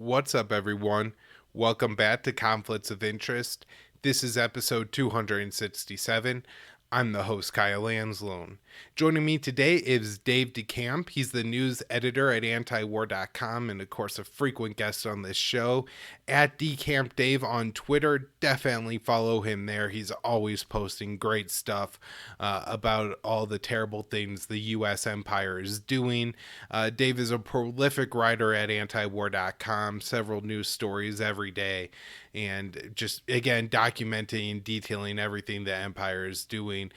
What's up, everyone? Welcome back to Conflicts of Interest. This is episode 267. I'm the host, Kyle Anzalone. Joining me today is Dave DeCamp. He's the news editor at antiwar.com and, of course, a frequent guest on this show. At DeCampDave on Twitter, definitely follow him there. He's always posting great stuff about all the terrible things the U.S. empire is doing. Dave is a prolific writer at antiwar.com, several news stories every day, and just, again, documenting and detailing everything the empire is doing.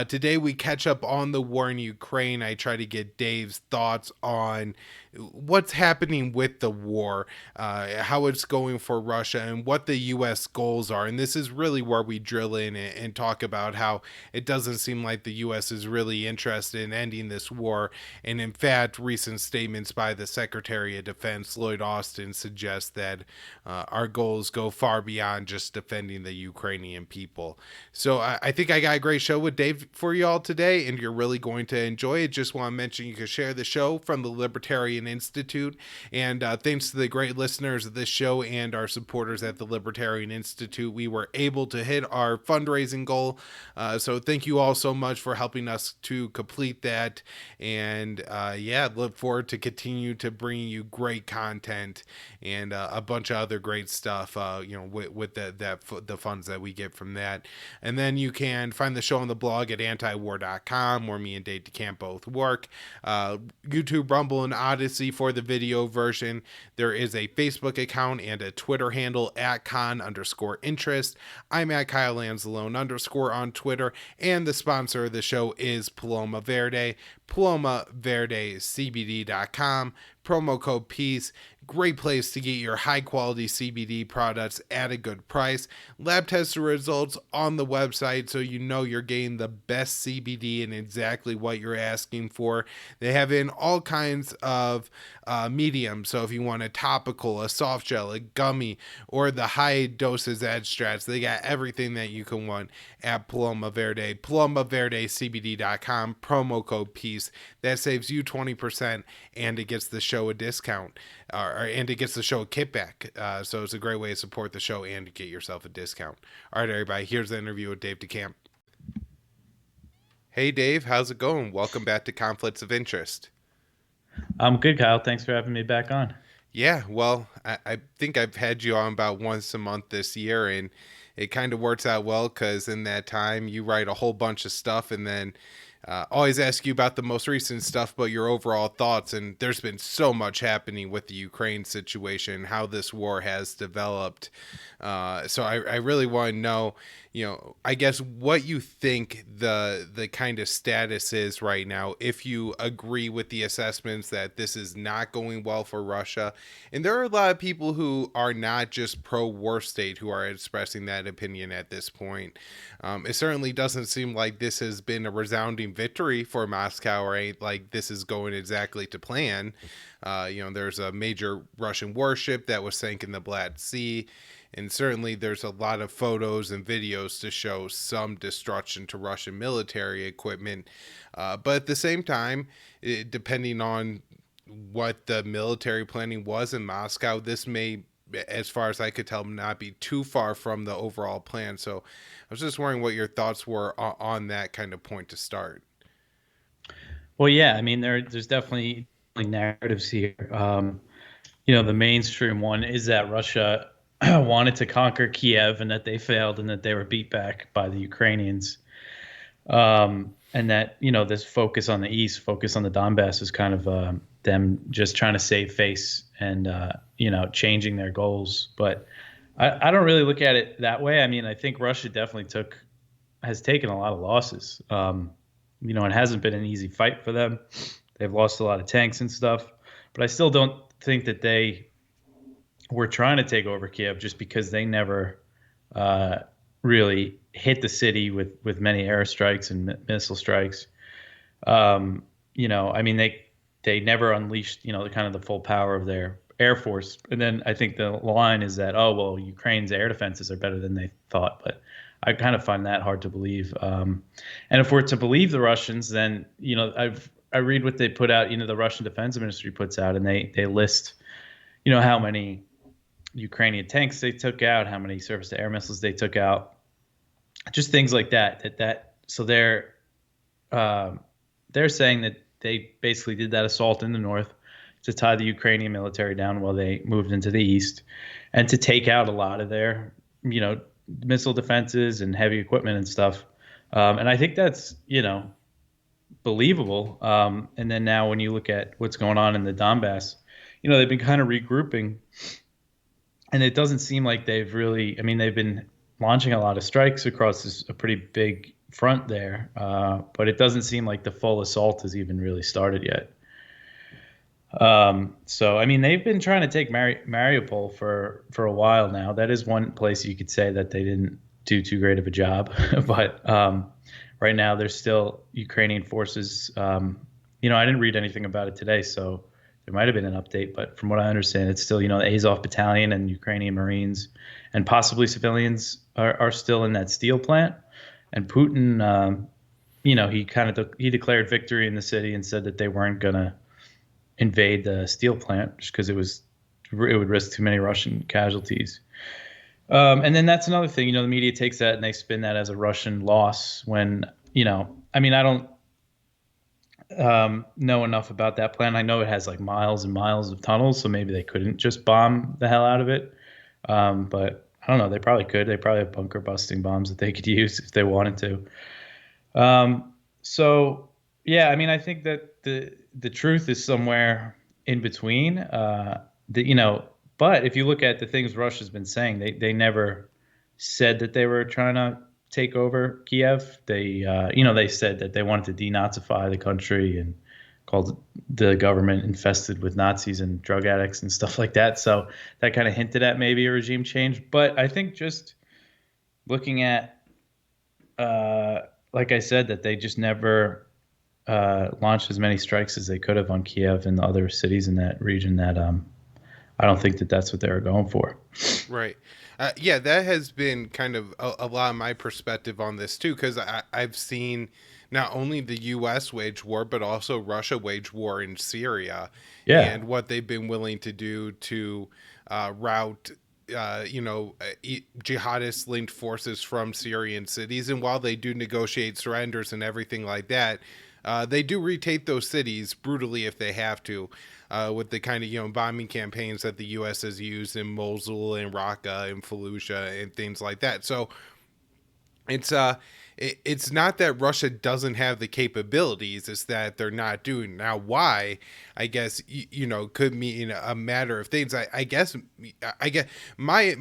Today we catch up on the war in Ukraine. I try to get Dave's thoughts on what's happening with the war, how it's going for Russia, and what the U.S. goals are. And this is really where we drill in and talk about how it doesn't seem like the U.S. is really interested in ending this war. And in fact, recent statements by the Secretary of Defense, Lloyd Austin, suggest that our goals go far beyond just defending the Ukrainian people. So I think I got a great show with Dave for you all today, and you're really going to enjoy it. Just want to mention you can share the show from the Libertarian Institute, and thanks to the great listeners of this show and our supporters at the Libertarian Institute, we were able to hit our fundraising goal. So thank you all so much for helping us to complete that, and look forward to continue to bringing you great content and a bunch of other great stuff, with the funds that we get from that. And then you can find the show on the blog at antiwar.com, where me and Dave DeCamp both work. YouTube, Rumble, and Odysee for the video version. There is a Facebook account and a Twitter handle at con_interest. I'm at Kyle Anzalone _ on Twitter, and the sponsor of the show is Paloma Verde, PalomaVerdeCBD.com. Promo code PEACE. Great place to get your high quality CBD products at a good price. Lab tested results on the website, so you know you're getting the best CBD and exactly what you're asking for. They have in all kinds of mediums, so if you want a topical, a soft gel, a gummy, or the high doses extracts, they got everything that you can want at Paloma Verde. PalomaVerdeCBD.com. Promo code PEACE. That saves you 20%, and it gets the show a discount, and it gets the show a kickback. So it's a great way to support the show and to get yourself a discount. All right, everybody, here's the interview with Dave DeCamp. Hey, Dave, how's it going? Welcome back to Conflicts of Interest. I'm good, Kyle. Thanks for having me back on. Yeah, well, I think I've had you on about once a month this year, and it kind of works out well because in that time you write a whole bunch of stuff, and then always ask you about the most recent stuff, but your overall thoughts. And there's been so much happening with the Ukraine situation, how this war has developed. So I really want to know, I guess what you think the kind of status is right now, if you agree with the assessments that this is not going well for Russia. And there are a lot of people who are not just pro-war state who are expressing that opinion at this point. It certainly doesn't seem like this has been a resounding victory for Moscow, right? Like this is going exactly to plan. There's a major Russian warship that was sank in the Black Sea. And certainly there's a lot of photos and videos to show some destruction to Russian military equipment. But at the same time, depending on what the military planning was in Moscow, this may, as far as I could tell, not be too far from the overall plan. So I was just wondering what your thoughts were on that kind of point to start. Well, yeah, I mean, there's definitely narratives here. The mainstream one is that Russia wanted to conquer Kiev and that they failed and that they were beat back by the Ukrainians. And that, this focus on the East, focus on the Donbass is kind of them just trying to save face and, changing their goals. But I don't really look at it that way. I mean, I think Russia definitely has taken a lot of losses. It hasn't been an easy fight for them. They've lost a lot of tanks and stuff. But I still don't think that they were trying to take over Kiev just because they never really hit the city with many airstrikes and missile strikes. I mean, they never unleashed, the kind of the full power of their Air Force. And then I think the line is that, oh, well, Ukraine's air defenses are better than they thought. But I kind of find that hard to believe. And if we're to believe the Russians, then, I read what they put out, the Russian Defense Ministry puts out, and they list, how many Ukrainian tanks they took out, how many surface-to-air missiles they took out, just things like that. So they're saying that they basically did that assault in the north to tie the Ukrainian military down while they moved into the east, and to take out a lot of their, missile defenses and heavy equipment and stuff. And I think that's, believable. And then now when you look at what's going on in the Donbass, they've been kind of regrouping, and it doesn't seem like they've really. I mean, they've been launching a lot of strikes across a pretty big front there, but it doesn't seem like the full assault has even really started yet. So I mean, they've been trying to take Mariupol for a while now. That is one place you could say that they didn't do too great of a job, but right now there's still Ukrainian forces. I didn't read anything about it today, so there might have been an update, but from what I understand, it's still, the Azov battalion and Ukrainian Marines and possibly civilians are still in that steel plant. And Putin, he declared victory in the city and said that they weren't going to invade the steel plant just because it would risk too many Russian casualties. And then that's another thing, the media takes that and they spin that as a Russian loss when, I don't know enough about that plant. I know it has like miles and miles of tunnels, so maybe they couldn't just bomb the hell out of it. But I don't know. They probably could. They probably have bunker busting bombs that they could use if they wanted to. So yeah, I think that the truth is somewhere in between. But if you look at the things Russia's been saying, they never said that they were trying to take over Kiev. They said that they wanted to denazify the country and called the government infested with Nazis and drug addicts and stuff like that. So that kind of hinted at maybe a regime change. But I think just looking at, like I said, that they just never launched as many strikes as they could have on Kiev and the other cities in that region, that I don't think that that's what they were going for. Right. Yeah, that has been kind of a lot of my perspective on this too, because I've seen not only the U.S. wage war, but also Russia wage war in Syria, Yeah. and what they've been willing to do to route, jihadist linked forces from Syrian cities. And while they do negotiate surrenders and everything like that, they do retake those cities brutally if they have to, with the kind of bombing campaigns that the U.S. has used in Mosul and Raqqa and Fallujah and things like that. So it's not that Russia doesn't have the capabilities; it's that they're not doing. Now, why? I guess could mean a matter of things. I guess my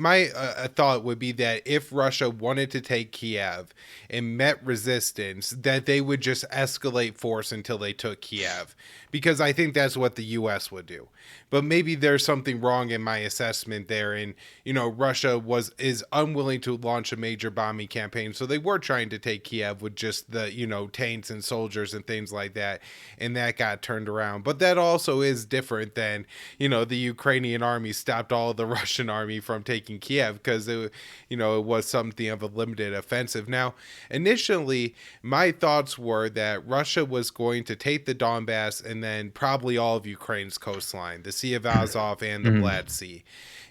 thought would be that if Russia wanted to take Kiev and met resistance, that they would just escalate force until they took Kiev, because I think that's what the U.S. would do. But maybe there's something wrong in my assessment there, and Russia is unwilling to launch a major bombing campaign, so they were trying to take Kiev with just the tanks and soldiers and things like that, and that got turned around. But that also is different than the Ukrainian army stopped all of the Russian army from taking Kiev, because it was something of a limited offensive. Now, initially my thoughts were that Russia was going to take the Donbass and then probably all of Ukraine's coastline, the Sea of Azov and the Black Sea.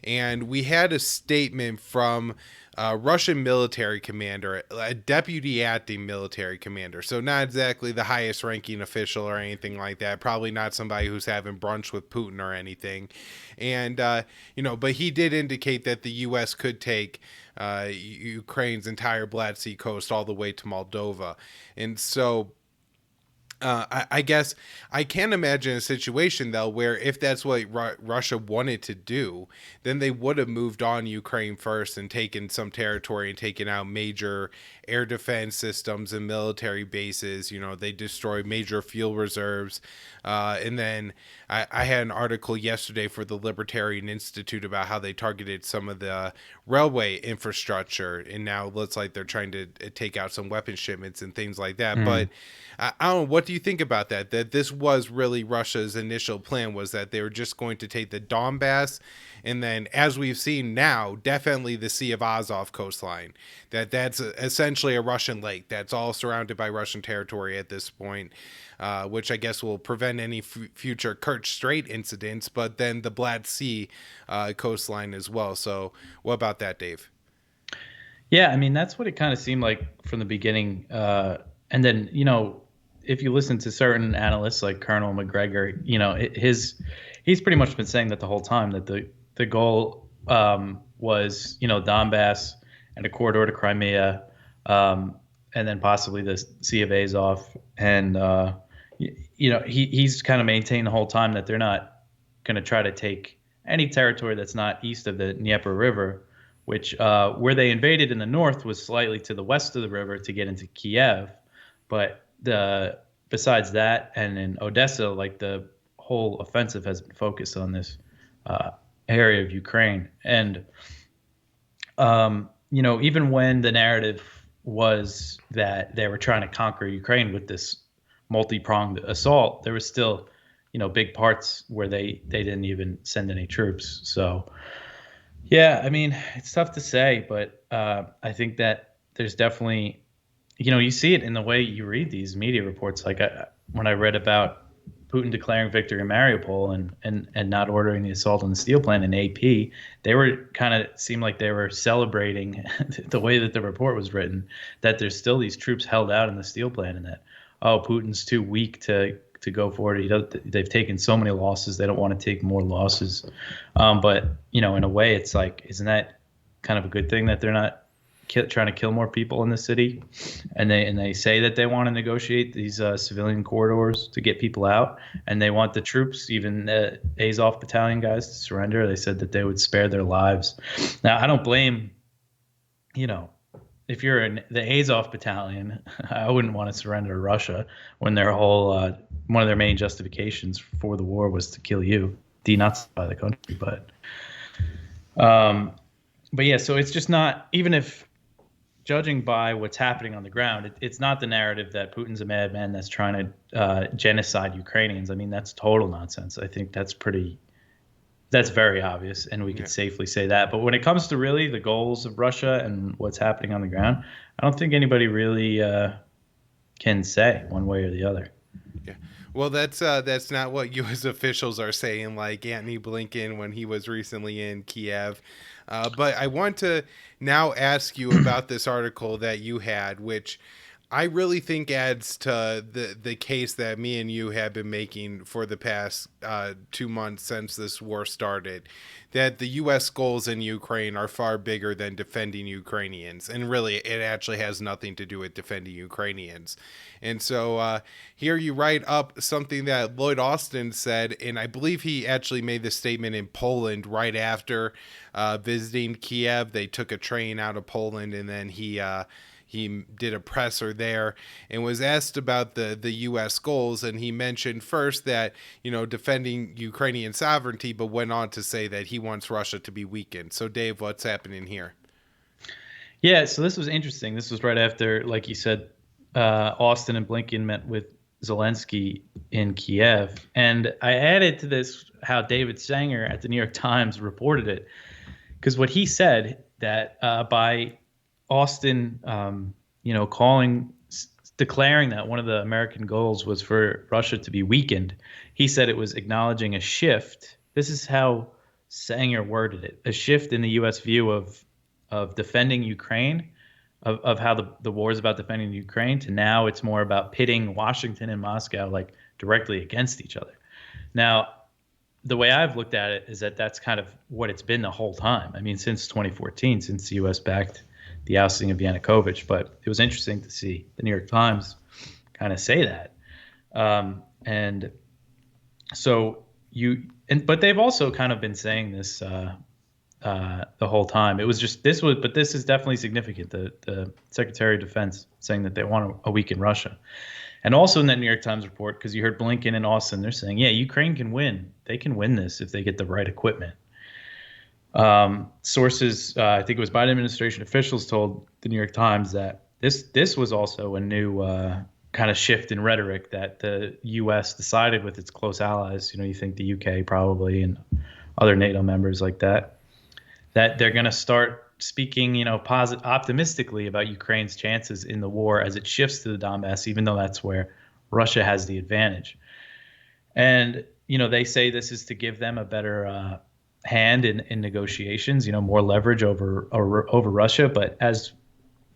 And we had a statement from a Russian military commander, a deputy acting military commander. So not exactly the highest ranking official or anything like that. Probably not somebody who's having brunch with Putin or anything. And, but he did indicate that the U.S. could take Ukraine's entire Black Sea coast all the way to Moldova. And so I guess I can't imagine a situation, though, where if that's what Russia wanted to do, then they would have moved on Ukraine first and taken some territory and taken out major air defense systems and military bases. They destroyed major fuel reserves. And then I had an article yesterday for the Libertarian Institute about how they targeted some of the railway infrastructure. And now it looks like they're trying to take out some weapon shipments and things like that. But I don't know. What do you think about that? That this was really Russia's initial plan, was that they were just going to take the Donbass, and then, as we've seen now, definitely the Sea of Azov coastline. That's essentially a Russian lake that's all surrounded by Russian territory at this point, which I guess will prevent any future Kerch Strait incidents. But then the Black Sea coastline as well. So, what about that, Dave? Yeah, I mean, that's what it kind of seemed like from the beginning. And then, if you listen to certain analysts like Colonel McGregor, he's pretty much been saying that the whole time, that the goal was, Donbass and a corridor to Crimea, and then possibly the Sea of Azov. And, he's kind of maintained the whole time that they're not going to try to take any territory that's not east of the Dnieper River, which where they invaded in the north was slightly to the west of the river to get into Kiev. But besides that, and in Odessa, like, the whole offensive has been focused on this area of Ukraine. And, even when the narrative was that they were trying to conquer Ukraine with this multi-pronged assault, there was still, big parts where they didn't even send any troops. So, yeah, I mean, it's tough to say, but I think that there's definitely, you see it in the way you read these media reports. Like, when I read about Putin declaring victory in Mariupol and not ordering the assault on the steel plant in AP, they were seemed like they were celebrating the way that the report was written, that there's still these troops held out in the steel plant, and that, Putin's too weak to go forward. They've taken so many losses, they don't want to take more losses. But in a way, it's like, isn't that kind of a good thing that they're not trying to kill more people in the city? And they say that they want to negotiate these civilian corridors to get people out, and they want the troops, even the Azov battalion guys, to surrender. They said that they would spare their lives. Now, I don't blame, if you're in the Azov battalion, I wouldn't want to surrender to Russia when their whole one of their main justifications for the war was to kill you, denazify the country. But yeah, so it's just not, even if, judging by what's happening on the ground, it's not the narrative that Putin's a madman that's trying to genocide Ukrainians. I mean, that's total nonsense. I think that's very obvious, and we could safely say that. But when it comes to really the goals of Russia and what's happening on the ground, I don't think anybody really can say one way or the other. Yeah. Well, that's not what U.S. officials are saying, like Antony Blinken when he was recently in Kiev. But I want to now ask you about this article that you had, which I really think adds to the case that me and you have been making for the past 2 months since this war started, that the U.S. goals in Ukraine are far bigger than defending Ukrainians. And really, it actually has nothing to do with defending Ukrainians. And so here you write up something that Lloyd Austin said, and I believe he actually made this statement in Poland right after visiting Kiev. They took a train out of Poland, and then he did a presser there and was asked about the U.S. goals. And he mentioned first that, defending Ukrainian sovereignty, but went on to say that he wants Russia to be weakened. So, Dave, what's happening here? Yeah, so this was interesting. This was right after, like you said, Austin and Blinken met with Zelensky in Kiev. And I added to this how David Sanger at the New York Times reported it, because what he said, that by Austin, declaring that one of the American goals was for Russia to be weakened, he said it was acknowledging a shift. This is how Sanger worded it: a shift in the U.S. view of defending Ukraine, of how the war is about defending Ukraine, to now it's more about pitting Washington and Moscow like directly against each other. Now, the way I've looked at it is that that's kind of what it's been the whole time. I mean, since 2014, since the U.S. backed the ousting of Yanukovych. But it was interesting to see the New York Times kind of say that. And so but they've also kind of been saying this the whole time. It was just, but this is definitely significant. The Secretary of Defense saying that they want to weaken Russia. And also in that New York Times report, because you heard Blinken and Austin, they're saying, yeah, Ukraine can win. They can win this if they get the right equipment. Sources, I think it was Biden administration officials, told the New York Times that this was also a new kind of shift in rhetoric that the U.S. decided with its close allies. You think the U.K. probably and other NATO members like that they're going to start speaking, optimistically about Ukraine's chances in the war as it shifts to the Donbass, even though that's where Russia has the advantage. And they say this is to give them a better hand in negotiations, more leverage over Russia. But as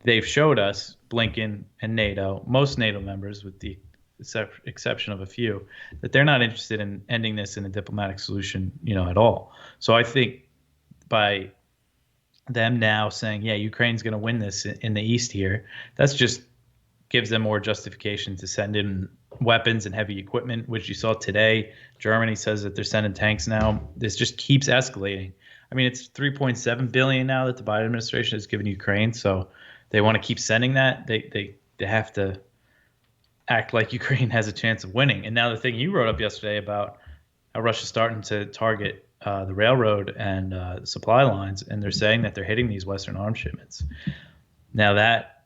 they've showed us, Blinken and NATO, most NATO members, with the exception of a few, that they're not interested in ending this in a diplomatic solution, at all. So I think by them now saying, yeah, Ukraine's going to win this in the East here, that's just gives them more justification to send in weapons and heavy equipment, which you saw today. Germany says that they're sending tanks now. This just keeps escalating. I mean, it's $3.7 billion now that the Biden administration has given Ukraine, so they want to keep sending that. They have to act like Ukraine has a chance of winning. And now the thing you wrote up yesterday about how Russia's starting to target the railroad and supply lines, and they're saying that they're hitting these Western arms shipments. Now that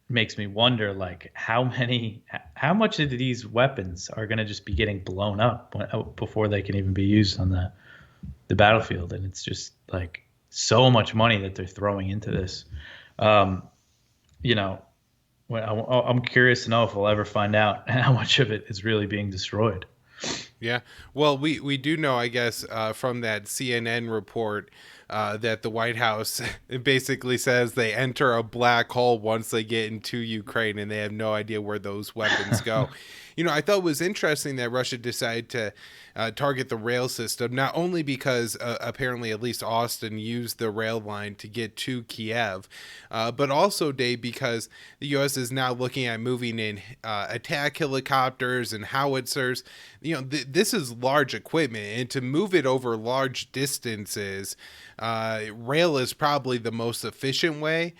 makes me wonder, like, how much of these weapons are going to just be getting blown up before they can even be used on the battlefield. And it's just like so much money that they're throwing into this. I'm curious to know if we'll ever find out how much of it is really being destroyed. Yeah. Well, we do know, I guess, from that CNN report that the White House basically says they enter a black hole once they get into Ukraine, and they have no idea where those weapons go. I thought it was interesting that Russia decided to target the rail system, not only because apparently at least Austin used the rail line to get to Kiev, but also, Dave, because the U.S. is now looking at moving in attack helicopters and howitzers. This is large equipment, and to move it over large distances, rail is probably the most efficient way.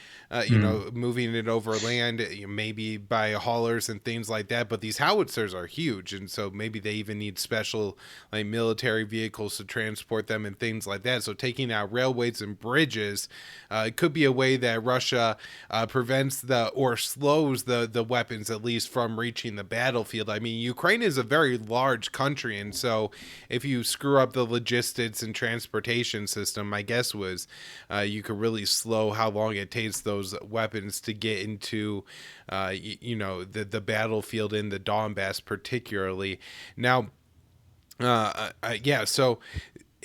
Moving it over land, maybe by haulers and things like that. But these howitzers are huge, and so maybe they even need special military vehicles to transport them and things like that. So taking out railways and bridges could be a way that Russia prevents or slows the weapons, at least, from reaching the battlefield. I mean, Ukraine is a very large country, and so if you screw up the logistics and transportation system, my guess was you could really slow how long it takes those weapons to get into the battlefield in the Donbass particularly. Now so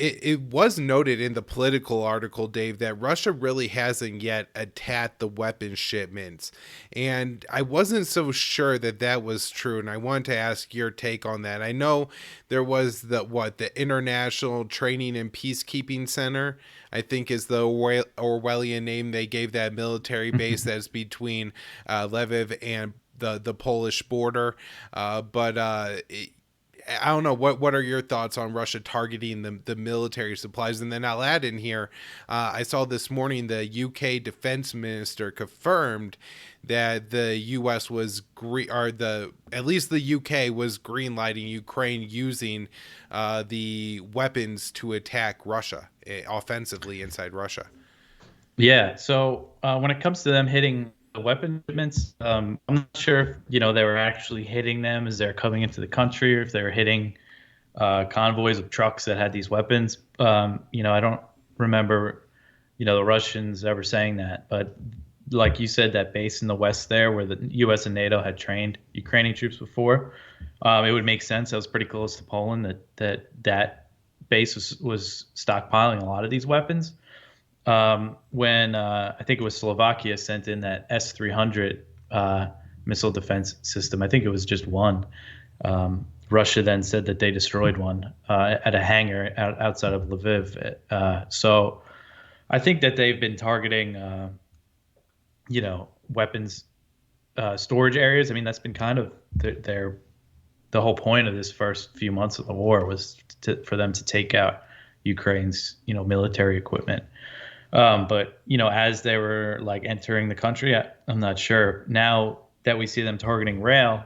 it was noted in the Political article, Dave, that Russia really hasn't yet attacked the weapon shipments. And I wasn't so sure that was true. And I wanted to ask your take on that. I know there was the International Training and Peacekeeping Center, I think is the Orwellian name they gave that military base that's between Lviv and the Polish border. I don't know, what are your thoughts on Russia targeting the military supplies? And then I'll add in here, I saw this morning the UK defense minister confirmed that the US was at least the UK was greenlighting Ukraine using the weapons to attack Russia offensively inside Russia. Yeah. So when it comes to them hitting the weapon shipments, I'm not sure if they were actually hitting them as they're coming into the country, or if they were hitting convoys of trucks that had these weapons. I don't remember the Russians ever saying that, but like you said, that base in the west there where the U.S. and NATO had trained Ukrainian troops before, it would make sense. That was pretty close to Poland. That base was stockpiling a lot of these weapons. When I think it was Slovakia sent in that S-300 missile defense system. I think it was just one. Russia then said that they destroyed one at a hangar outside of Lviv. So I think that they've been targeting, weapons storage areas. I mean, that's been kind of the whole point of this first few months of the war was for them to take out Ukraine's, military equipment. But as they were entering the country, I'm not sure. Now that we see them targeting rail,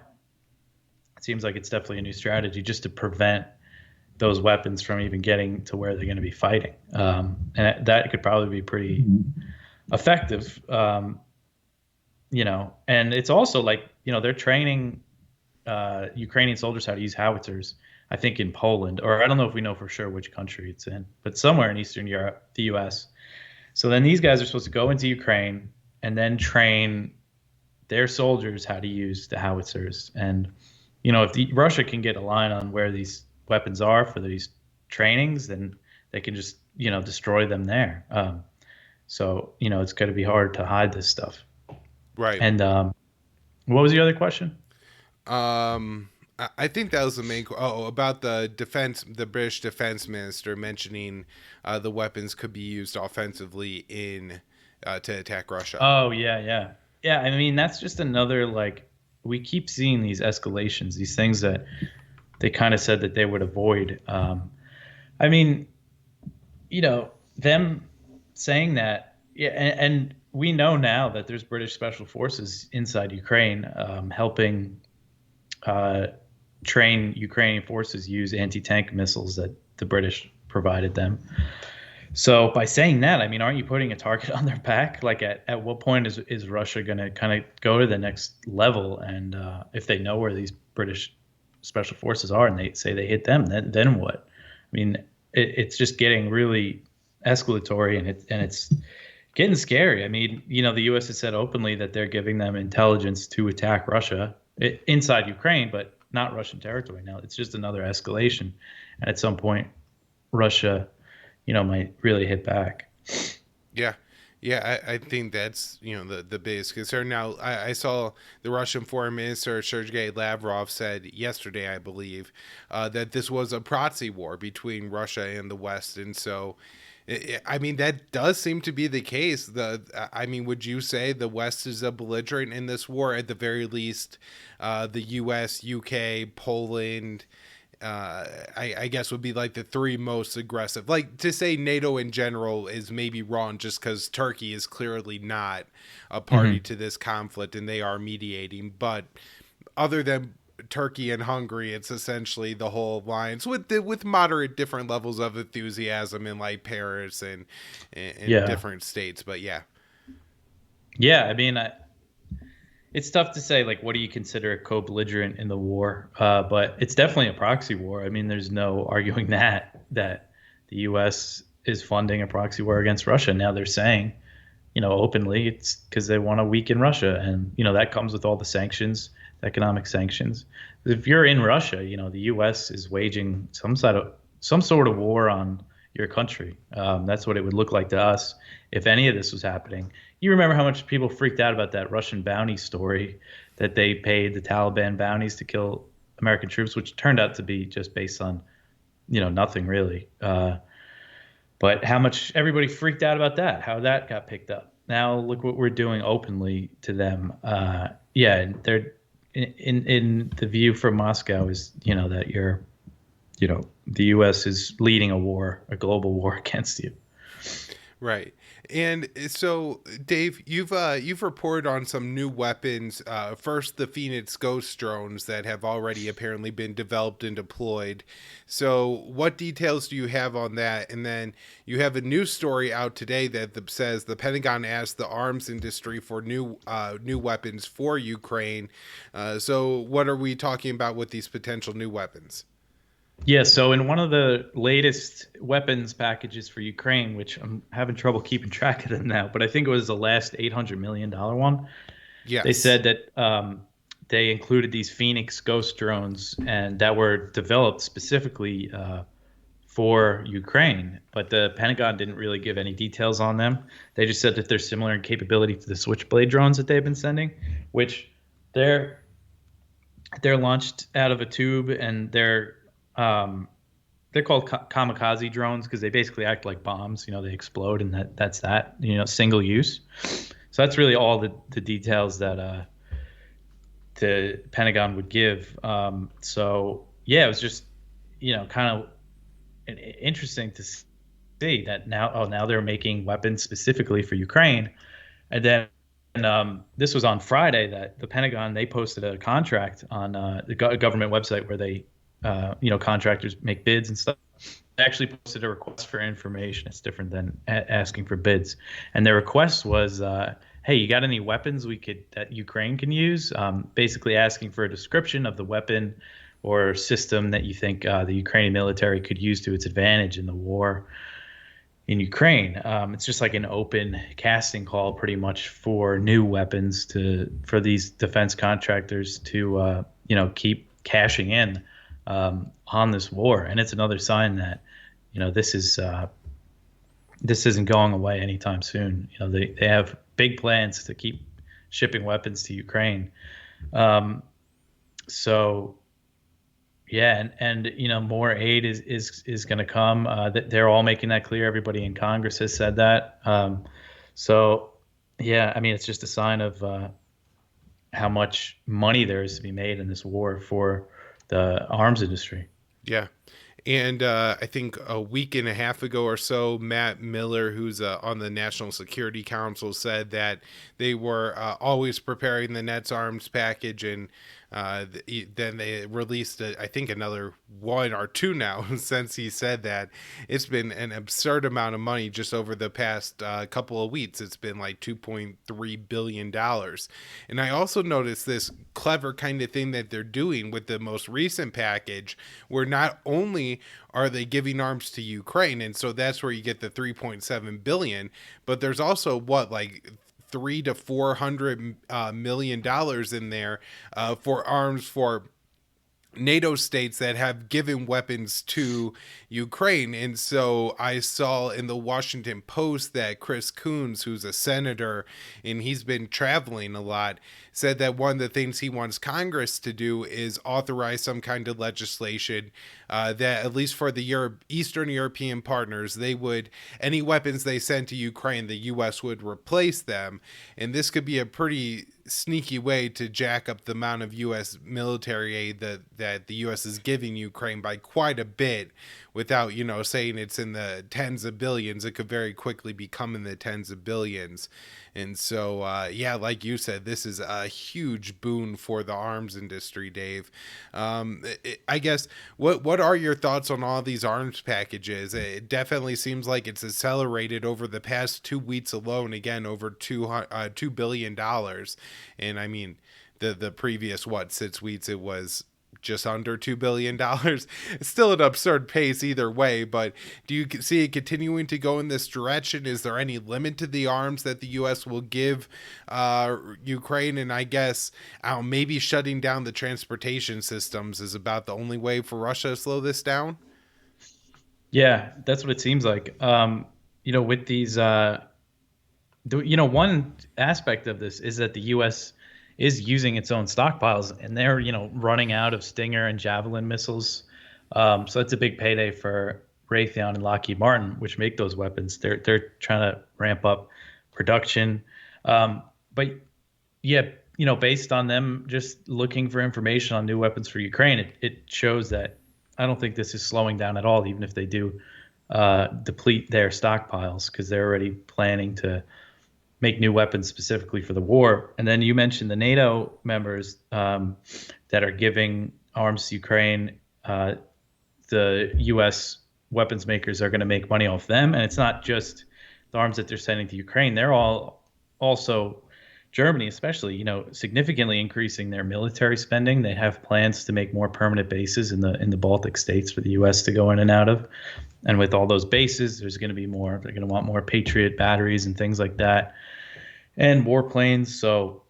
it seems like it's definitely a new strategy just to prevent those weapons from even getting to where they're going to be fighting. And that could probably be pretty effective. And it's also they're training Ukrainian soldiers how to use howitzers. I think in Poland, or I don't know if we know for sure which country it's in, but somewhere in Eastern Europe, the U.S. So then these guys are supposed to go into Ukraine and then train their soldiers how to use the howitzers. And if Russia can get a line on where these weapons are for these trainings, then they can just destroy them there. So it's going to be hard to hide this stuff. Right. And what was the other question? I think that was the main. About the British defense minister mentioning the weapons could be used offensively to attack Russia. Oh yeah. I mean, that's just another we keep seeing these escalations, these things that they kind of said that they would avoid. I mean, them saying that, yeah, and we know now that there's British special forces inside Ukraine helping train Ukrainian forces use anti-tank missiles that the British provided them. So by saying that, I mean, aren't you putting a target on their back? Like at what point is Russia going to kind of go to the next level? And if they know where these British special forces are and they say they hit them, then what? I mean, it's just getting really escalatory and it's getting scary. I mean, the U.S. has said openly that they're giving them intelligence to attack Russia inside Ukraine, but not Russian territory. Now it's just another escalation, and at some point, Russia, might really hit back. Yeah. Yeah, I think that's the biggest concern. Now, I saw the Russian Foreign Minister Sergei Lavrov said yesterday, I believe, that this was a proxy war between Russia and the West, and so, I mean, that does seem to be the case. I mean, would you say the West is a belligerent in this war? At the very least, the U.S., U.K., Poland. I guess would be like the three most aggressive. Like to say NATO in general is maybe wrong just because Turkey is clearly not a party to this conflict and they are mediating. But other than Turkey and Hungary, it's essentially the whole alliance with moderate different levels of enthusiasm in like Paris and Yeah. different states. But yeah. Yeah, I mean, it's tough to say, like, what do you consider a co-belligerent in the war? But it's definitely a proxy war. I mean, there's no arguing that the U.S. is funding a proxy war against Russia. Now they're saying, openly, it's because they want to weaken Russia. And, that comes with all the sanctions, economic sanctions. If you're in Russia, the U.S. is waging some sort of war on your country. That's what it would look like to us if any of this was happening. You remember how much people freaked out about that Russian bounty story that they paid the Taliban bounties to kill American troops, which turned out to be just based on, nothing really. But how much everybody freaked out about that, how that got picked up. Now look what we're doing openly to them. Yeah, they're in the view from Moscow is, that the U.S. is leading a global war against you. Right. And so, Dave, you've reported on some new weapons. First, the Phoenix Ghost drones that have already apparently been developed and deployed. So, what details do you have on that? And then you have a news story out today that says the Pentagon asked the arms industry for new weapons for Ukraine. So, what are we talking about with these potential new weapons? Yeah, so in one of the latest weapons packages for Ukraine, which I'm having trouble keeping track of them now, but I think it was the last $800 million one. Yes. They said that they included these Phoenix Ghost drones and that were developed specifically for Ukraine, but the Pentagon didn't really give any details on them. They just said that they're similar in capability to the Switchblade drones that they've been sending, which they're launched out of a tube and they're called kamikaze drones because they basically act like bombs. They explode and that's that. Single use. So that's really all the details that the Pentagon would give. So yeah, it was just kind of interesting to see that now they're making weapons specifically for Ukraine, and then. And this was on Friday that the Pentagon, they posted a contract on the government website where they contractors make bids and stuff. actually posted a request for information. It's different than asking for bids. And their request was, hey, you got any weapons that Ukraine can use? Basically asking for a description of the weapon or system that you think the Ukrainian military could use to its advantage in the war in Ukraine. It's just like an open casting call, pretty much, for new weapons for these defense contractors to keep cashing in on this war. And it's another sign that this isn't going away anytime soon. They have big plans to keep shipping weapons to Ukraine. So yeah, and more aid is going to come. They're all making that clear. Everybody in Congress has said that. So yeah, I mean, it's just a sign of how much money there is to be made in this war for the arms industry. Yeah. And I think a week and a half ago or so, Matt Miller, who's on the National Security Council, said that they were always preparing the Nets arms package, and then they released, I think, another one or two now since he said that. It's been an absurd amount of money just over the past couple of weeks. It's been like $2.3 billion. And I also noticed this clever kind of thing that they're doing with the most recent package, where not only are they giving arms to Ukraine, and so that's where you get the 3.7 billion, but there's also like 300 to 400 million dollars in there for arms for NATO states that have given weapons to Ukraine. And so I saw in the Washington Post that Chris Coons, who's a senator and he's been traveling a lot, said that one of the things he wants Congress to do is authorize some kind of legislation that, at least for the Eastern European partners, any weapons they send to Ukraine, the U.S. would replace them. And this could be a pretty sneaky way to jack up the amount of U.S. military aid that the U.S. is giving Ukraine by quite a bit, without saying it's in the tens of billions. It could very quickly become in the tens of billions. And so yeah, like you said, this is a huge boon for the arms industry, Dave. I guess what are your thoughts on all these arms packages? It definitely seems like it's accelerated over the past 2 weeks alone. Again, over $2 billion. And I mean, the previous 6 weeks it was just under $2 billion. It's still an absurd pace either way, but do you see it continuing to go in this direction? Is there any limit to the arms that the U.S. will give Ukraine? And I guess maybe shutting down the transportation systems is about the only way for Russia to slow this down? Yeah, that's what it seems like. With these, one aspect of this is that the U.S. is using its own stockpiles, and they're running out of Stinger and Javelin missiles. So it's a big payday for Raytheon and Lockheed Martin, which make those weapons. They're trying to ramp up production. But yeah, based on them just looking for information on new weapons for Ukraine, it shows that I don't think this is slowing down at all, even if they do deplete their stockpiles, because they're already planning to make new weapons specifically for the war. And then you mentioned the NATO members that are giving arms to Ukraine. The U.S. weapons makers are going to make money off them. And it's not just the arms that they're sending to Ukraine. They're all also, Germany especially, significantly increasing their military spending. They have plans to make more permanent bases in the Baltic states for the U.S. to go in and out of. And with all those bases, there's going to be more. They're going to want more Patriot batteries and things like that, and warplanes. So,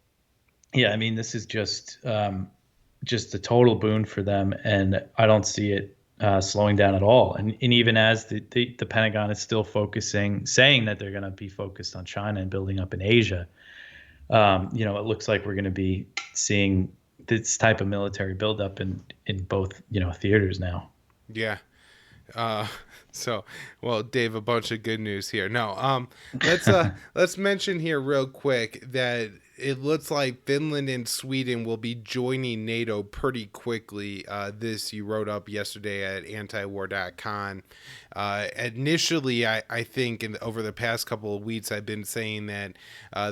yeah, I mean, this is just a total boon for them, and I don't see it slowing down at all. And even as the Pentagon is still saying that they're going to be focused on China and building up in Asia, it looks like we're going to be seeing this type of military buildup in both theaters now. Yeah. So, well, Dave, a bunch of good news here. No, let's mention here real quick that it looks like Finland and Sweden will be joining NATO pretty quickly. This you wrote up yesterday at antiwar.com. Initially, I think over the past couple of weeks, I've been saying that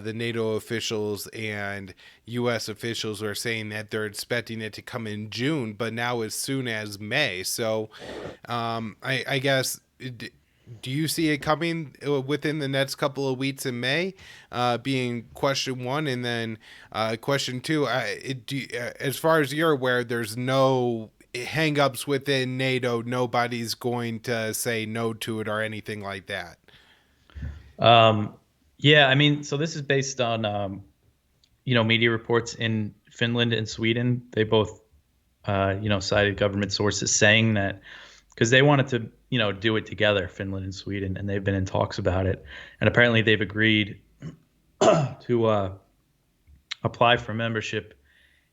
the NATO officials and U.S. officials are saying that they're expecting it to come in June, but now as soon as May. So I guess. Do you see it coming within the next couple of weeks in May, being question one? And then question two, as far as you're aware, there's no hang-ups within NATO. Nobody's going to say no to it or anything like that. Yeah, I mean, so this is based on, media reports in Finland and Sweden. They both, cited government sources saying that because they wanted to, do it together, Finland and Sweden, and they've been in talks about it. And apparently they've agreed to apply for membership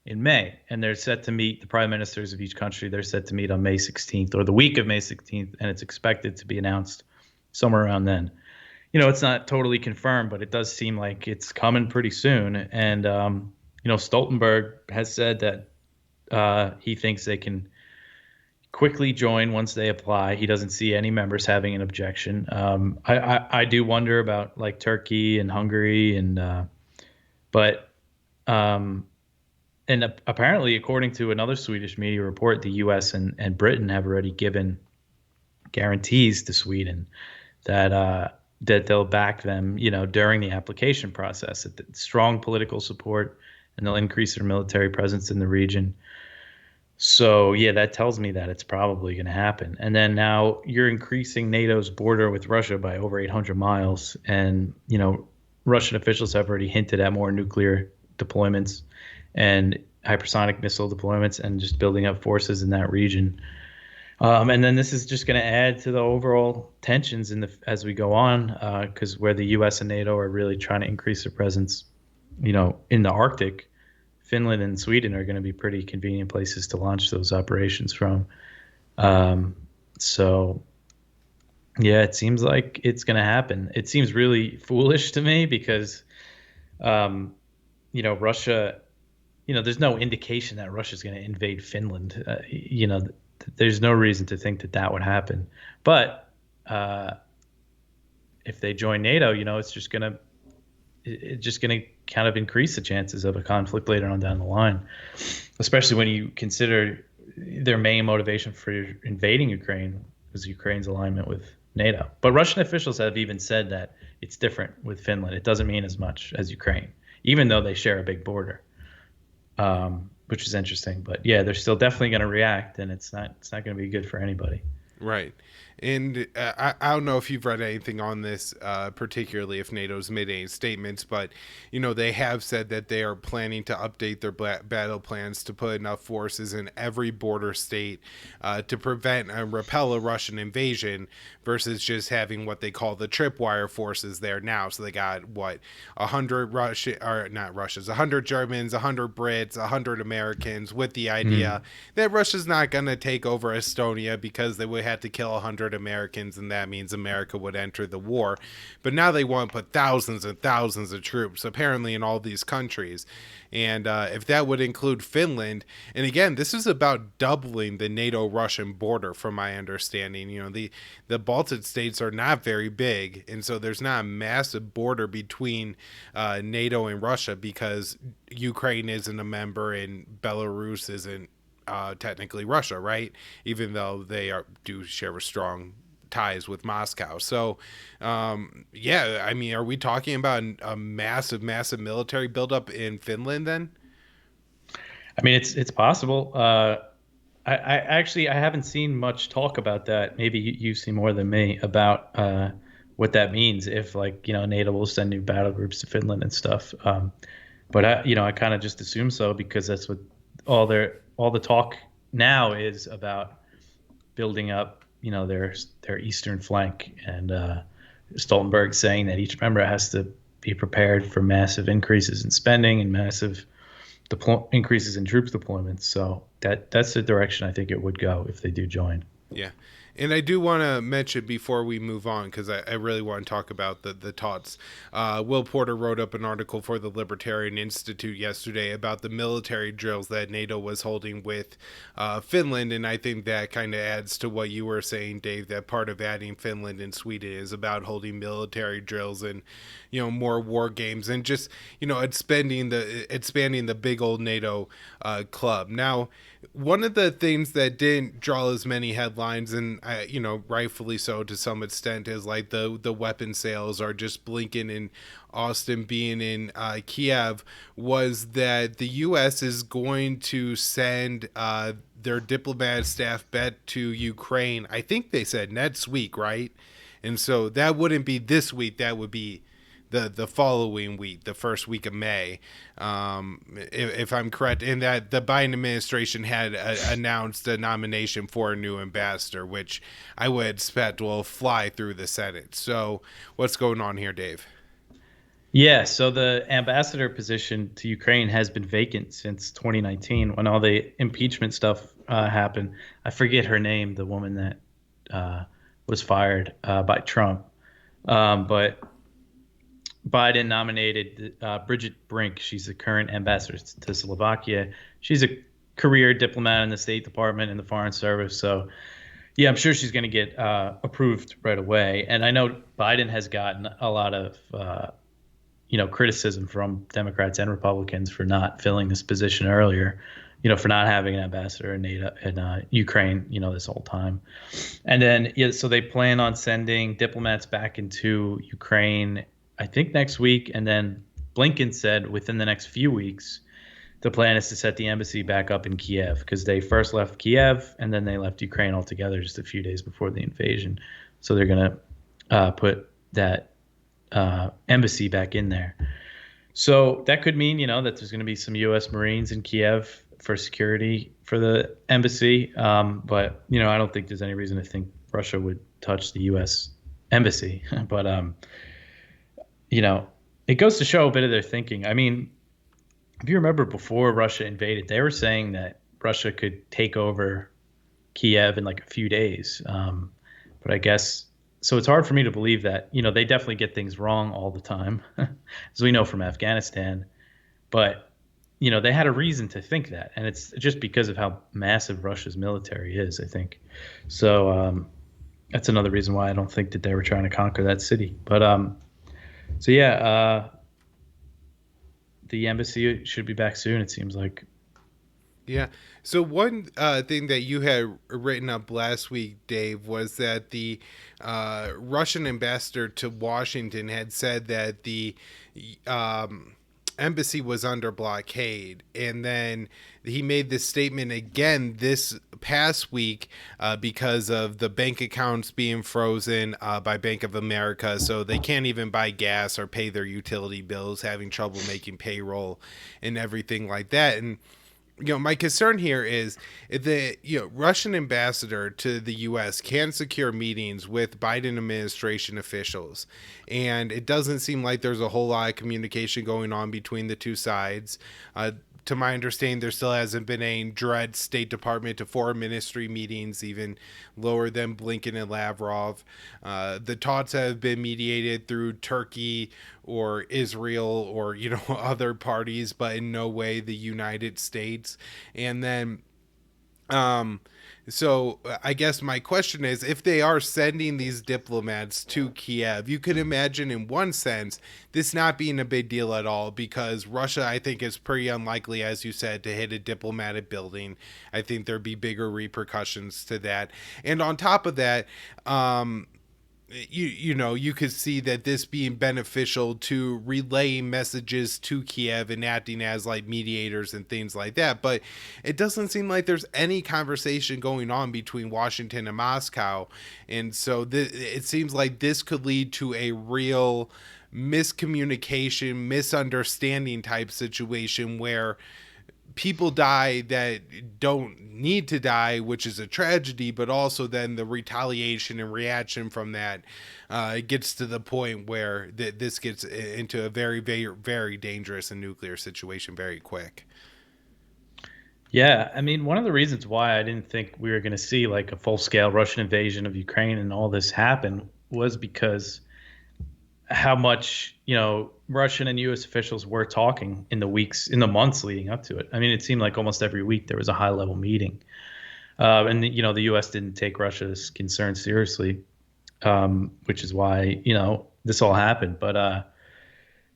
in May. And they're set to meet, the prime ministers of each country, they're set to meet on May 16th or the week of May 16th, and it's expected to be announced somewhere around then. It's not totally confirmed, but it does seem like it's coming pretty soon. And, Stoltenberg has said that he thinks they can quickly join once they apply. He doesn't see any members having an objection. I do wonder about like Turkey and Hungary, and apparently, according to another Swedish media report, the U.S. and Britain have already given guarantees to Sweden that they'll back them, during the application process. Strong political support, and they'll increase their military presence in the region. So, yeah, that tells me that it's probably going to happen. And then now you're increasing NATO's border with Russia by over 800 miles. And, Russian officials have already hinted at more nuclear deployments and hypersonic missile deployments and just building up forces in that region. And then this is just going to add to the overall tensions as we go on, because where the U.S. and NATO are really trying to increase their presence, in the Arctic, Finland and Sweden are going to be pretty convenient places to launch those operations from. So, yeah, it seems like it's going to happen. It seems really foolish to me because, Russia, there's no indication that Russia's going to invade Finland. There's no reason to think that would happen. But if they join NATO, it's just going to kind of increase the chances of a conflict later on down the line, especially when you consider their main motivation for invading Ukraine was Ukraine's alignment with NATO. But Russian officials have even said that it's different with Finland. It doesn't mean as much as Ukraine, even though they share a big border, which is interesting. But yeah, they're still definitely going to react, and it's not going to be good for anybody. Right. And I don't know if you've read anything on this, particularly if NATO's made any statements, but, they have said that they are planning to update their battle plans to put enough forces in every border state to prevent and repel a Russian invasion versus just having what they call the tripwire forces there now. So they got, 100 100 Germans, 100 Brits, 100 Americans, with the idea that Russia's not going to take over Estonia because they would have to kill 100 Americans, and that means America would enter the war. But now they want to put thousands and thousands of troops apparently in all these countries. And if that would include Finland, and again, this is about doubling the NATO-Russian border from my understanding. The Baltic states are not very big, and so there's not a massive border between NATO and Russia because Ukraine isn't a member and Belarus isn't technically Russia, right? Even though they do share a strong ties with Moscow. So, I mean, are we talking about a massive military buildup in Finland then? I mean, it's possible. I actually haven't seen much talk about that. Maybe you've seen more than me about what that means if NATO will send new battle groups to Finland and stuff. But I kind of just assume so because that's what all the talk now is about, building up their eastern flank, and Stoltenberg saying that each member has to be prepared for massive increases in spending and massive increases in troops deployments. So that's the direction I think it would go if they do join. Yeah. And I do want to mention before we move on, because I really want to talk about the tots. Will Porter wrote up an article for the Libertarian Institute yesterday about the military drills that NATO was holding with Finland. And I think that kind of adds to what you were saying, Dave, that part of adding Finland and Sweden is about holding military drills and, more war games and just, expanding the big old NATO club. Now, one of the things that didn't draw as many headlines, and rightfully so to some extent, is like the weapon sales are just Blinken and Austin being in Kiev, was that the U.S. is going to send their diplomatic staff back to Ukraine. I think they said next week, right? And so that wouldn't be this week. That would be the following week, the first week of May, if I'm correct, and that the Biden administration had announced a nomination for a new ambassador, which I would expect will fly through the Senate. So what's going on here, Dave? Yeah, so the ambassador position to Ukraine has been vacant since 2019 when all the impeachment stuff happened. I forget her name, the woman that was fired by Trump. But Biden nominated Bridget Brink. She's the current ambassador to Slovakia. She's a career diplomat in the State Department and the Foreign Service. So, yeah, I'm sure she's going to get approved right away. And I know Biden has gotten a lot of, criticism from Democrats and Republicans for not filling this position earlier, for not having an ambassador in NATO in Ukraine, this whole time. And then, so they plan on sending diplomats back into Ukraine, I think next week. And then Blinken said within the next few weeks, the plan is to set the embassy back up in Kiev, because they first left Kiev and then they left Ukraine altogether just a few days before the invasion. So they're going to put that embassy back in there. So that could mean, that there's going to be some U.S. Marines in Kiev for security for the embassy. But, I don't think there's any reason to think Russia would touch the U.S. embassy. But, it goes to show a bit of their thinking. I mean, if you remember before Russia invaded, they were saying that Russia could take over Kiev in like a few days. But I guess, so it's hard for me to believe that, they definitely get things wrong all the time, as we know from Afghanistan. But, they had a reason to think that. And it's just because of how massive Russia's military is, I think. So that's another reason why I don't think that they were trying to conquer that city. But the embassy should be back soon, it seems like. Yeah. So one thing that you had written up last week, Dave, was that the Russian ambassador to Washington had said that the embassy was under blockade. And then he made this statement again this past week because of the bank accounts being frozen by Bank of America. So they can't even buy gas or pay their utility bills, having trouble making payroll and everything like that. And my concern here is the Russian ambassador to the U.S. can secure meetings with Biden administration officials, and it doesn't seem like there's a whole lot of communication going on between the two sides. To my understanding, there still hasn't been any direct State Department to Foreign Ministry meetings, even lower than Blinken and Lavrov. The talks have been mediated through Turkey or Israel or, other parties, but in no way the United States. And then, so I guess my question is, if they are sending these diplomats to Kiev, you could imagine in one sense this not being a big deal at all, because Russia, I think, is pretty unlikely, as you said, to hit a diplomatic building. I think there'd be bigger repercussions to that. And on top of that, you could see that this being beneficial to relaying messages to Kiev and acting as like mediators and things like that. But it doesn't seem like there's any conversation going on between Washington and Moscow. And so it seems like this could lead to a real miscommunication, misunderstanding type situation where people die that don't need to die, which is a tragedy, but also then the retaliation and reaction from that gets to the point where this gets into a very, very, very dangerous and nuclear situation very quick. Yeah, I mean, one of the reasons why I didn't think we were going to see like a full-scale Russian invasion of Ukraine and all this happen was because how much, Russian and US officials were talking in the months leading up to it. I mean, it seemed like almost every week there was a high-level meeting. And the US didn't take Russia's concern seriously, which is why, this all happened. But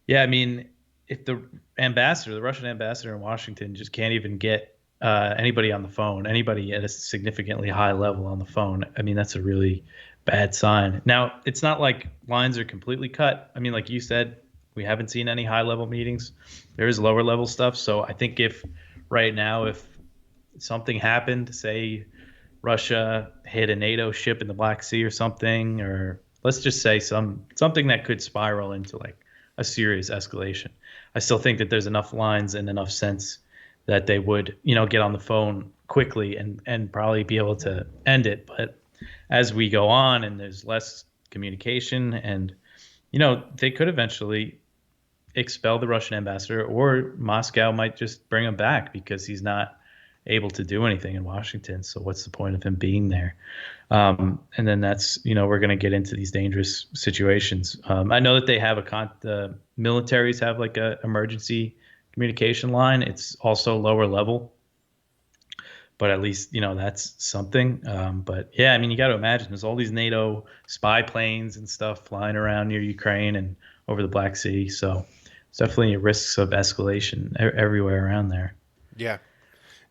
yeah, I mean, if the Russian ambassador in Washington, just can't even get anybody on the phone, anybody at a significantly high level on the phone, I mean, that's a really bad sign. Now, it's not like lines are completely cut. I mean, like you said, we haven't seen any high level meetings. There is lower level stuff. So I think if right now, if something happened, say Russia hit a NATO ship in the Black Sea or something, or let's just say something that could spiral into like a serious escalation. I still think that there's enough lines and enough sense that they would, get on the phone quickly and probably be able to end it. But as we go on and there's less communication and they could eventually expel the Russian ambassador, or Moscow might just bring him back because he's not able to do anything in Washington. So what's the point of him being there? And then that's, we're going to get into these dangerous situations. I know that they have the militaries have like a emergency communication line. It's also lower level, but at least, that's something. But yeah, I mean, you got to imagine there's all these NATO spy planes and stuff flying around near Ukraine and over the Black Sea. So it's definitely risks of escalation everywhere around there. Yeah.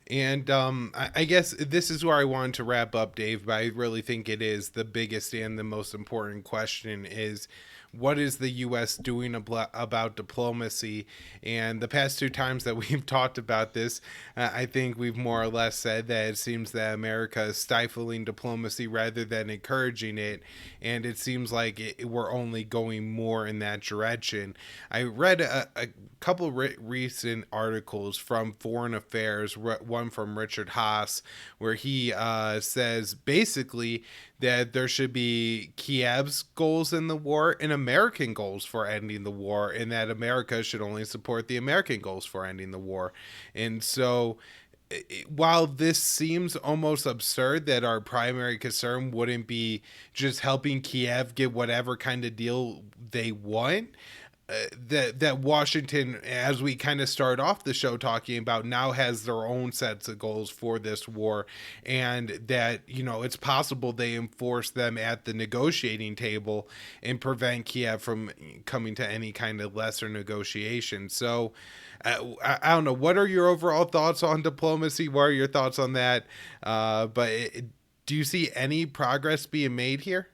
And I guess this is where I wanted to wrap up, Dave, but I really think it is the biggest and the most important question is, what is the U.S. doing about diplomacy? And the past two times that we've talked about this, I think we've more or less said that it seems that America is stifling diplomacy rather than encouraging it. And it seems like we're only going more in that direction. I read a couple recent articles from Foreign Affairs, one from Richard Haas, where he says basically that there should be Kiev's goals in the war and American goals for ending the war, and that America should only support the American goals for ending the war. And so, while this seems almost absurd that our primary concern wouldn't be just helping Kiev get whatever kind of deal they want, that Washington, as we kind of start off the show talking about, now has their own sets of goals for this war, and that it's possible they enforce them at the negotiating table and prevent Kiev from coming to any kind of lesser negotiation. So I don't know, what are your overall thoughts on diplomacy? What are your thoughts on that? Do you see any progress being made here?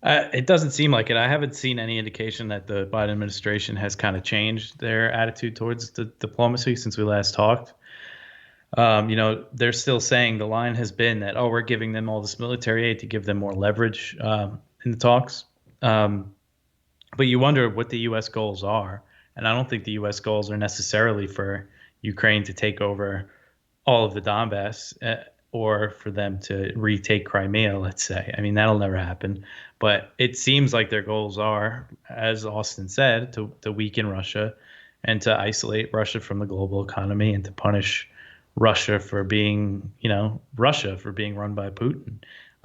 It doesn't seem like it. I haven't seen any indication that the Biden administration has kind of changed their attitude towards the diplomacy since we last talked. They're still saying the line has been that, oh, we're giving them all this military aid to give them more leverage in the talks. But you wonder what the U.S. goals are. And I don't think the U.S. goals are necessarily for Ukraine to take over all of the Donbass, or for them to retake Crimea, let's say. I mean, that'll never happen. But it seems like their goals are, as Austin said, to weaken Russia and to isolate Russia from the global economy and to punish Russia for being, Russia for being run by Putin.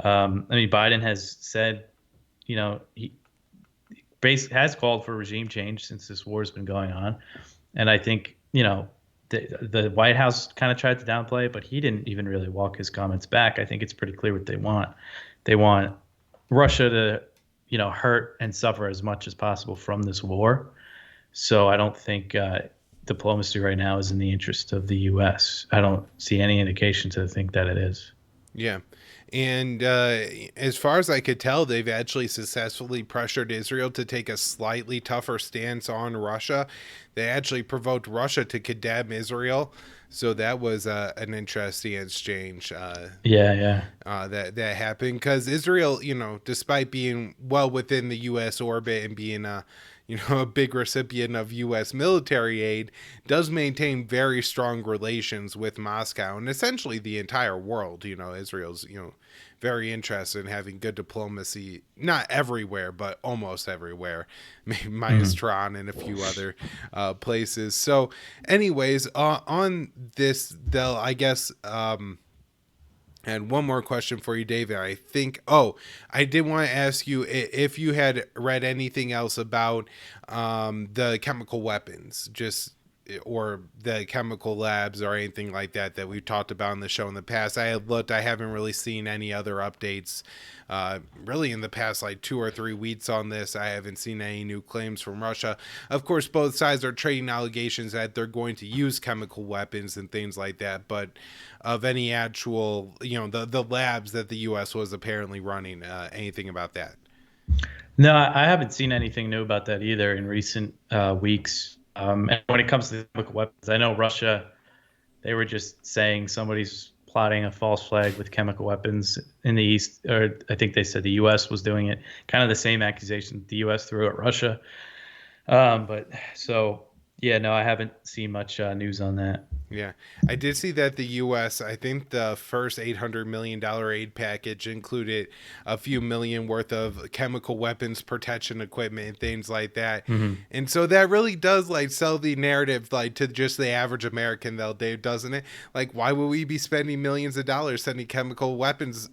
Biden has said, he has called for regime change since this war has been going on. And I think, the White House kind of tried to downplay it, but he didn't even really walk his comments back. I think it's pretty clear what they want. They want Russia to, hurt and suffer as much as possible from this war. So I don't think diplomacy right now is in the interest of the U.S. I don't see any indication to think that it is. Yeah. And as far as I could tell, they've actually successfully pressured Israel to take a slightly tougher stance on Russia. They actually provoked Russia to condemn Israel. So that was an interesting exchange. That happened because Israel, despite being well within the U.S. orbit and being a big recipient of U.S. military aid, does maintain very strong relations with Moscow and essentially the entire world. Israel's, very interested in having good diplomacy, not everywhere, but almost everywhere, minus Mhm. Tron and a few other places. So, anyways, on this, Dell, I guess. And one more question for you, David. I think. Oh, I did want to ask you if you had read anything else about the chemical weapons, just or the chemical labs or anything like that that we've talked about in the show in the past. I have looked. I haven't really seen any other updates. Really, in the past like 2 or 3 weeks on this, I haven't seen any new claims from Russia. Of course, both sides are trading allegations that they're going to use chemical weapons and things like that, but of any actual, the labs that the U.S. was apparently running, anything about that? No, I haven't seen anything new about that either in recent weeks. And when it comes to chemical weapons, I know Russia, they were just saying somebody's plotting a false flag with chemical weapons in the East, or I think they said the U.S. was doing it. Kind of the same accusation the U.S. threw at Russia. But so, yeah, no, I haven't seen much news on that. Yeah, I did see that the U.S. I think the first $800 million aid package included a few million worth of chemical weapons protection equipment and things like that, Hmm. and so that really does like sell the narrative like to just the average American, though, Dave, doesn't it? Like, why would we be spending millions of dollars sending chemical weapons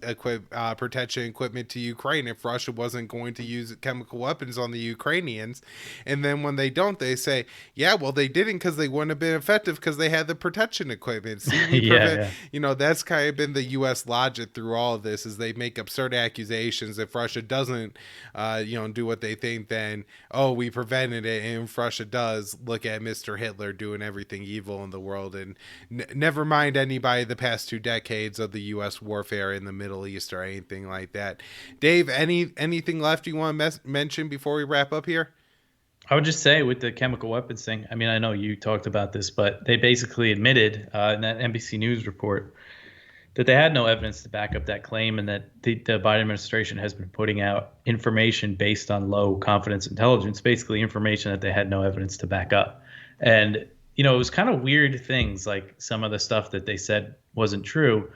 protection equipment to Ukraine if Russia wasn't going to use chemical weapons on the Ukrainians? And then when they don't, they say, yeah, well, they didn't because they wouldn't have been effective because they had the protection equipment. See, we Yeah, prevent, yeah. that's kind of been the U.S. logic through all of this is they make absurd accusations. If Russia doesn't, do what they think, then, oh, we prevented it. And if Russia does, look at Mr. Hitler doing everything evil in the world. And never mind anybody the past 2 decades of the U.S. warfare in the Middle East or anything like that. Dave, anything left you want to mention before we wrap up here? I would just say with the chemical weapons thing, I mean, I know you talked about this, but they basically admitted in that NBC News report that they had no evidence to back up that claim and that the Biden administration has been putting out information based on low confidence intelligence, basically information that they had no evidence to back up. And, it was kind of weird things like some of the stuff that they said wasn't true.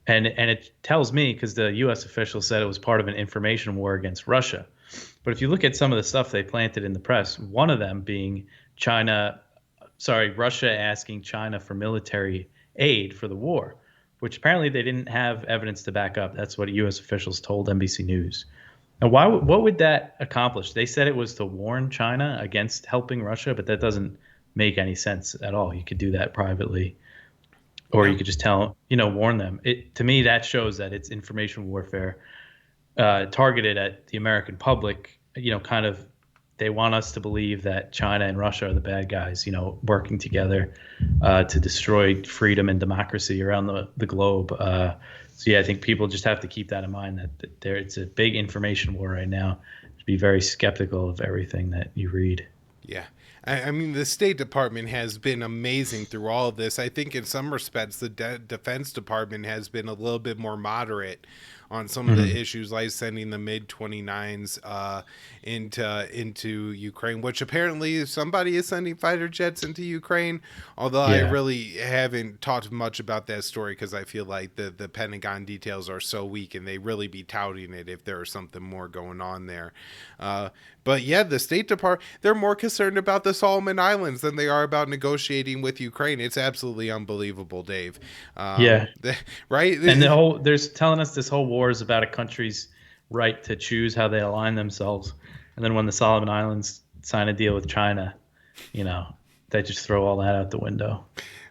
And it tells me because the U.S. officials said it was part of an information war against Russia. But if you look at some of the stuff they planted in the press, one of them being Russia asking China for military aid for the war, which apparently they didn't have evidence to back up. That's what U.S. officials told NBC News. And what would that accomplish? They said it was to warn China against helping Russia, but that doesn't make any sense at all. You could do that privately, or you No. could just warn them. It to me that shows that it's information warfare targeted at the American public. Kind of they want us to believe that China and Russia are the bad guys. Working together to destroy freedom and democracy around the globe. So yeah, I think people just have to keep that in mind that there it's a big information war right now. To be very skeptical of everything that you read. Yeah. I mean, the State Department has been amazing through all of this. I think in some respects, the Defense Department has been a little bit more moderate on some of the Hmm. issues, like sending the MiG-29s into Ukraine, which apparently somebody is sending fighter jets into Ukraine. Although I Yeah. really haven't talked much about that story because I feel like the Pentagon details are so weak, and they really be touting it if there is something more going on there. Uh, but yeah, the State Department, they're more concerned about the Solomon Islands than they are about negotiating with Ukraine. It's absolutely unbelievable, Dave. Yeah. Right? And there's telling us this whole war is about a country's right to choose how they align themselves. And then when the Solomon Islands sign a deal with China, you know, they just throw all that out the window.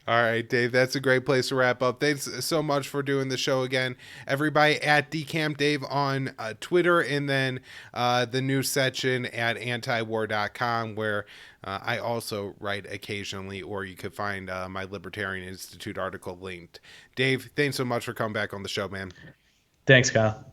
All right, Dave, that's a great place to wrap up. Thanks so much for doing the show again. Everybody at DeCamp Dave on Twitter, and then the news section at antiwar.com, where I also write occasionally, or you could find my Libertarian Institute article linked. Dave, thanks so much for coming back on the show, man. Thanks, Kyle.